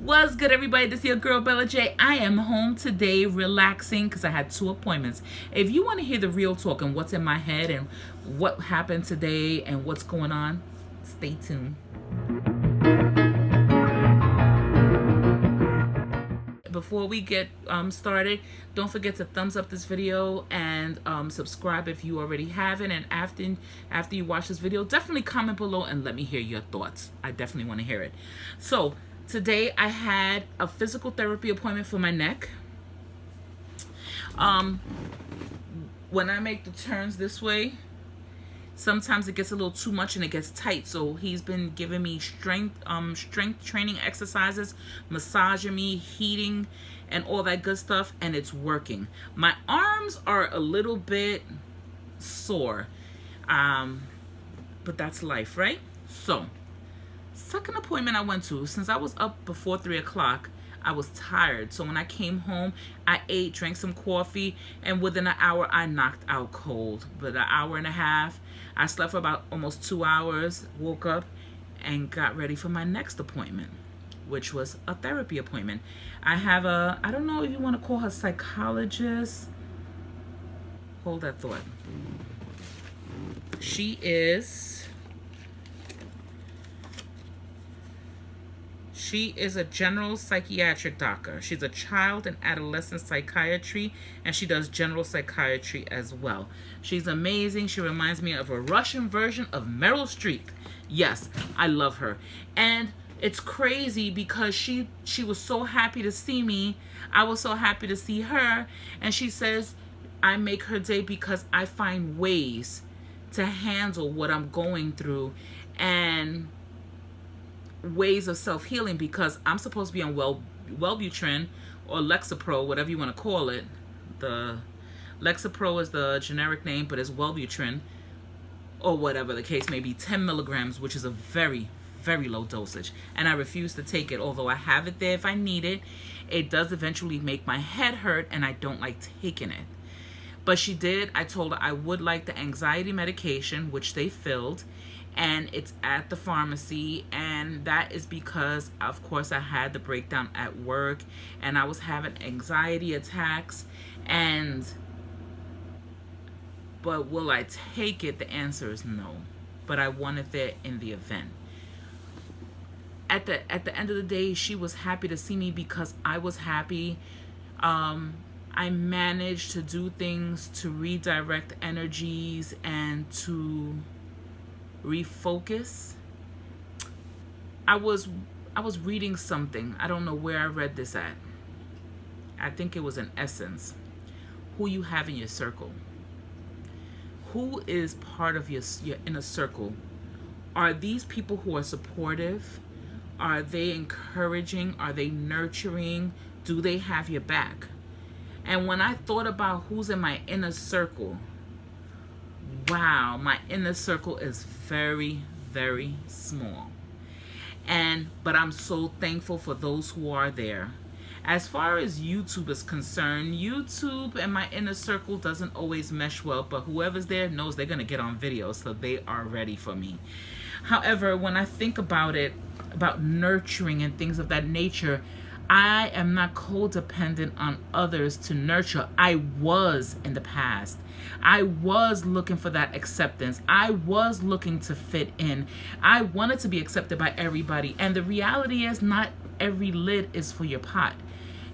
What's good, everybody? This is your girl Sweebellajae. I am home today relaxing because I had 2 appointments. If you want to hear the real talk and what's in my head and what happened today and what's going on, stay tuned. Before we get started, don't forget to thumbs up this video and subscribe if you already haven't. And after you watch this video, definitely comment below and let me hear your thoughts. I definitely want to hear it. So today I had a physical therapy appointment for my neck. When I make the turns this way, sometimes it gets a little too much and it gets tight. So he's been giving me strength training exercises, massaging me, heating, and all that good stuff, and it's working. My arms are a little bit sore, but that's life, right? So, second appointment I went to, since I was up before 3 o'clock, I was tired. So when I came home, I ate, drank some coffee, and within an hour, I knocked out cold. But an hour and a half, I slept for about almost 2 hours, woke up, and got ready for my next appointment, which was a therapy appointment. I have I don't know if you want to call her psychologist. Hold that thought. She is a general psychiatric doctor. She's a child and adolescent psychiatry, and she does general psychiatry as well. She's amazing. She reminds me of a Russian version of Meryl Streep. Yes, I love her. And it's crazy because she was so happy to see me. I was so happy to see her. And she says, I make her day because I find ways to handle what I'm going through and ways of self-healing, because I'm supposed to be on Wellbutrin or Lexapro, whatever you want to call it. The Lexapro is the generic name, but it's Wellbutrin, or whatever the case may be, 10 milligrams, which is a very, very low dosage. And I refuse to take it, although I have it there if I need it. It does eventually make my head hurt, and I don't like taking it. But she did. I told her I would like the anxiety medication, which they filled, and it's at the pharmacy. And that is because, of course, I had the breakdown at work and I was having anxiety attacks. But will I take it? The answer is no, but I want it there in the event. At the end of the day, she was happy to see me because I was happy. I managed to do things to redirect energies and to refocus. I was reading something. I don't know where I read this at. I think it was in Essence. Who you have in your circle. Who is part of your inner circle? Are these people who are supportive? Are they encouraging? Are they nurturing? Do they have your back? And when I thought about who's in my inner circle, wow, my inner circle is very, very small. But I'm so thankful for those who are there. As far as YouTube is concerned, YouTube and my inner circle doesn't always mesh well, but whoever's there knows they're going to get on video, so they are ready for me. However, when I think about it, about nurturing and things of that nature, I am not codependent on others to nurture. I was in the past. I was looking for that acceptance. I was looking to fit in. I wanted to be accepted by everybody. And the reality is, not every lid is for your pot.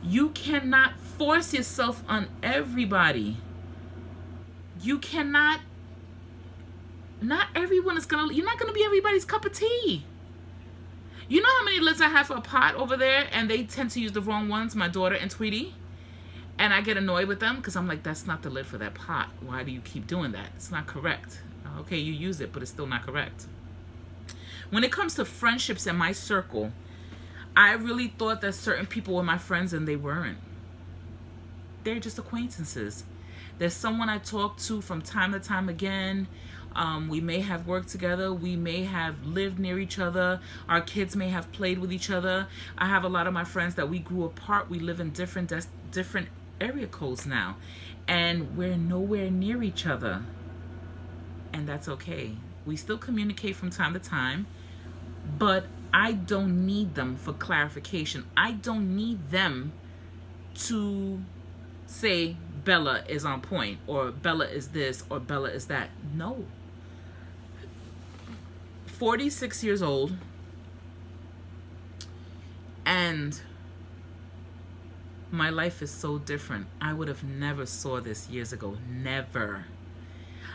You cannot force yourself on everybody. You cannot. Not everyone is you're not gonna be everybody's cup of tea. You know how many lids I have for a pot over there, and they tend to use the wrong ones, my daughter and Tweety? And I get annoyed with them because I'm like, that's not the lid for that pot. Why do you keep doing that? It's not correct. Okay, you use it, but it's still not correct. When it comes to friendships in my circle, I really thought that certain people were my friends, and they weren't. They're just acquaintances. There's someone I talk to from time to time again. We may have worked together. We may have lived near each other. Our kids may have played with each other. I have a lot of my friends that we grew apart. We live in different area codes now, and we're nowhere near each other. And that's okay. We still communicate from time to time, but I don't need them for clarification. I don't need them to say Bella is on point, or Bella is this, or Bella is that. No. 46 years old, and my life is so different. I would have never saw this years ago. Never.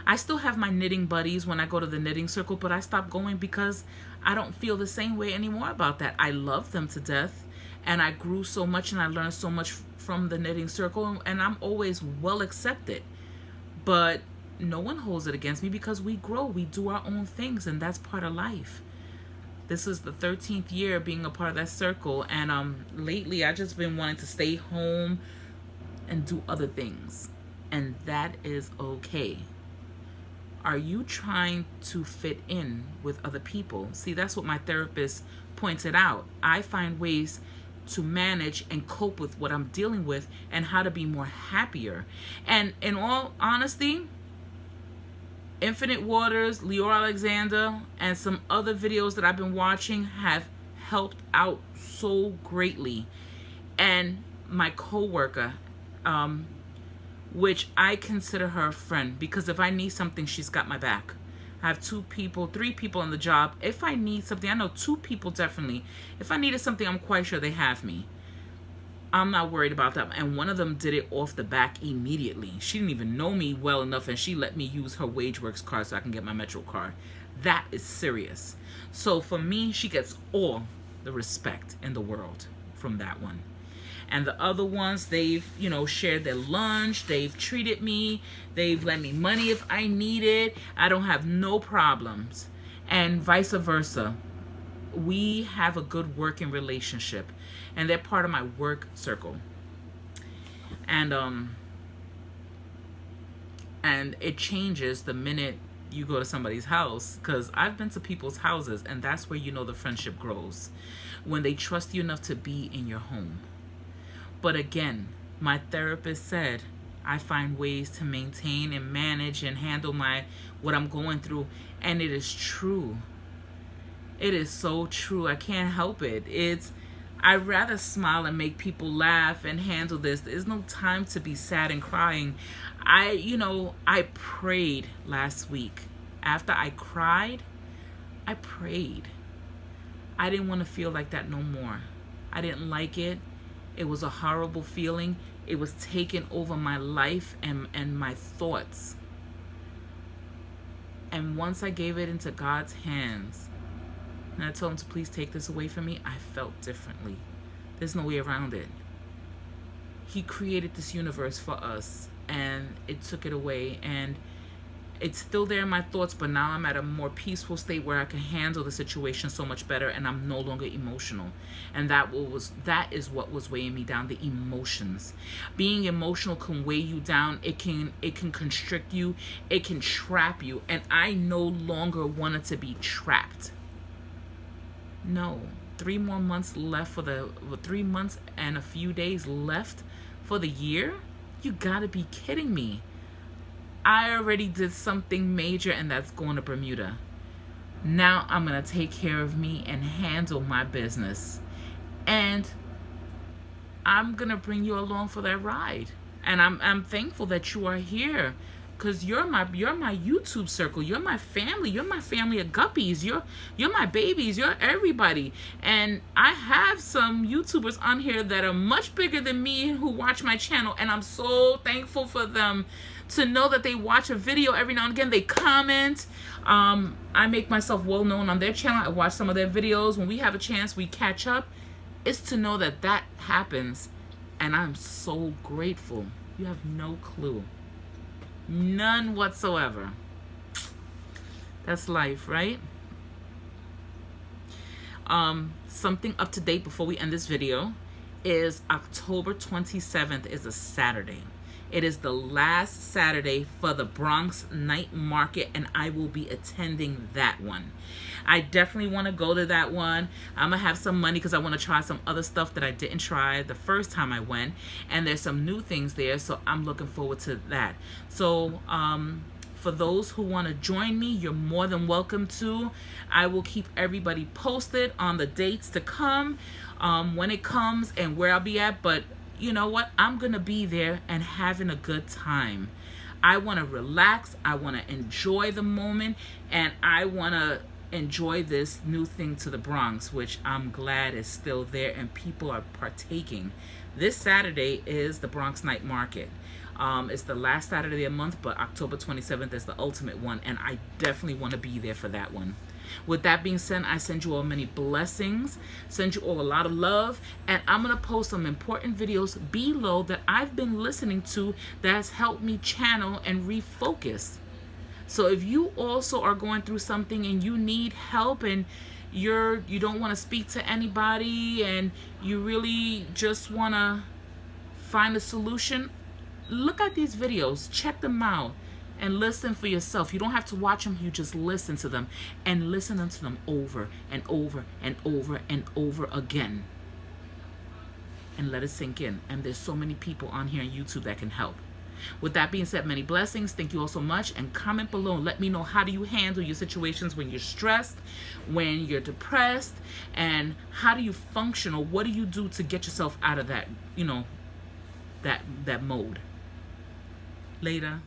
I still have my knitting buddies when I go to the knitting circle, but I stopped going because I don't feel the same way anymore about that. I love them to death, and I grew so much and I learned so much from the knitting circle, and I'm always well accepted. But no one holds it against me because we grow, we do our own things, and that's part of life. This is the 13th year being a part of that circle, and lately I just been wanting to stay home and do other things, and that is okay. Are you trying to fit in with other people? See, that's what my therapist pointed out. I find ways to manage and cope with what I'm dealing with and how to be more happier. And in all honesty, Infinite Waters, Leeor Alexandra, and some other videos that I've been watching have helped out so greatly. And my coworker, which I consider her a friend, because if I need something, she's got my back. I have 3 people on the job. If I need something, I know 2 people definitely. If I needed something, I'm quite sure they have me. I'm not worried about that. And one of them did it off the back immediately. She didn't even know me well enough, and she let me use her WageWorks card so I can get my Metro card. That is serious. So for me, she gets all the respect in the world from that one. And the other ones, they've, shared their lunch. They've treated me. They've lent me money if I need it. I don't have no problems. And vice versa. We have a good working relationship. And they're part of my work circle. And it changes the minute you go to somebody's house. Because I've been to people's houses, and that's where the friendship grows. When they trust you enough to be in your home. But again, my therapist said I find ways to maintain and manage and handle what I'm going through, and it is true. It is so true. I can't help it. I'd rather smile and make people laugh and handle this. There's no time to be sad and crying. I prayed last week. After I cried, I prayed. I didn't want to feel like that no more. I didn't like it. It was a horrible feeling. It was taking over my life and my thoughts. And once I gave it into God's hands, and I told him to please take this away from me, I felt differently. There's no way around it. He created this universe for us, and it took it away. And it's still there in my thoughts, but now I'm at a more peaceful state where I can handle the situation so much better, and I'm no longer emotional. And that is what was weighing me down, the emotions. Being emotional can weigh you down. It can constrict you. It can trap you. And I no longer wanted to be trapped. No. 3 more months left 3 months and a few days left for the year? You gotta be kidding me. I already did something major, and that's going to Bermuda. Now I'm going to take care of me and handle my business. And I'm going to bring you along for that ride. And I'm thankful that you are here, because you're my YouTube circle. You're my family. You're my family of guppies. You're my babies. You're everybody. And I have some YouTubers on here that are much bigger than me who watch my channel, and I'm so thankful for them. To know that they watch a video every now and again, they comment. I make myself well known on their channel. I watch some of their videos. When we have a chance, we catch up. It's to know that happens, and I'm so grateful. You have no clue. None whatsoever. That's life, right? Something up to date before we end this video is October 27th is a Saturday. It is the last Saturday for the Bronx night market, and I will be attending that one. I definitely want to go to that one. I'm going to have some money because I want to try some other stuff that I didn't try the first time I went. And there's some new things there, so I'm looking forward to that. So For those who want to join me, you're more than welcome to. I will keep everybody posted on the dates to come, when it comes and where I'll be at. But you know what? I'm going to be there and having a good time. I want to relax. I want to enjoy the moment. And I want to enjoy this new thing to the Bronx, which I'm glad is still there and people are partaking. This Saturday is the Bronx Night Market. It's the last Saturday of the month, but October 27th is the ultimate one, and I definitely want to be there for that one. With that being said, I send you all many blessings, send you all a lot of love, and I'm going to post some important videos below that I've been listening to that has helped me channel and refocus. So if you also are going through something and you need help and you don't want to speak to anybody and you really just want to find a solution, look at these videos, check them out, and listen for yourself. You don't have to watch them, you just listen to them, and listen to them over and over and over and over again. And let it sink in. And there's so many people on here on YouTube that can help. With that being said, many blessings. Thank you all so much. And comment below and let me know, how do you handle your situations when you're stressed, when you're depressed, and how do you function, or what do you do to get yourself out of that, that mode. Later.